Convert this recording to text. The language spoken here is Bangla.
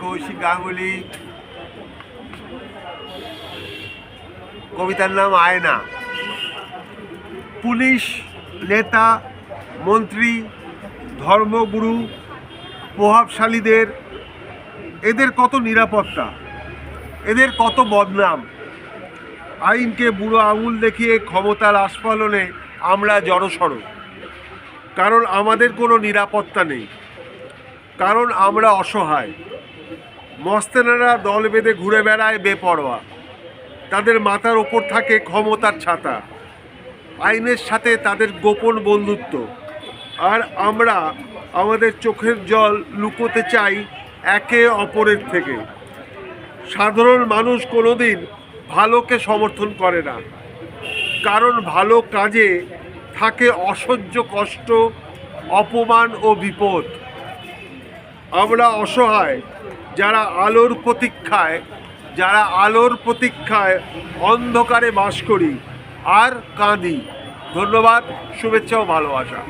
কৌশিক গাঙ্গুলি, কবিতার নাম আয়না। পুলিশ, নেতা, মন্ত্রী, ধর্মগুরু, প্রভাবশালীদের এদের কত নিরাপত্তা, এদের কত বদনাম। আইনকে বুড়ো আঙুল দেখিয়ে ক্ষমতার আস্ফালনে আমরা জড়সড়, কারণ আমাদের কোনো নিরাপত্তা নেই, কারণ আমরা অসহায়। মস্তানেরা দল বেঁধে ঘুরে বেড়ায় বেপরোয়া, তাদের মাথার ওপর থাকে ক্ষমতার ছাতা, আইনের সাথে তাদের গোপন বন্ধুত্ব। আর আমরা আমাদের চোখের জল লুকোতে চাই একে অপরের থেকে। সাধারণ মানুষ কোনোদিন ভালোকে সমর্থন করে না, কারণ ভালো কাজে থাকে অসহ্য কষ্ট, অপমান ও বিপদ। আমরা অসহায়, যারা আলোর প্রতীক্ষায় অন্ধকারে বাস করি আর কাঁদি। ধন্যবাদ, শুভেচ্ছা ও ভালোবাসা।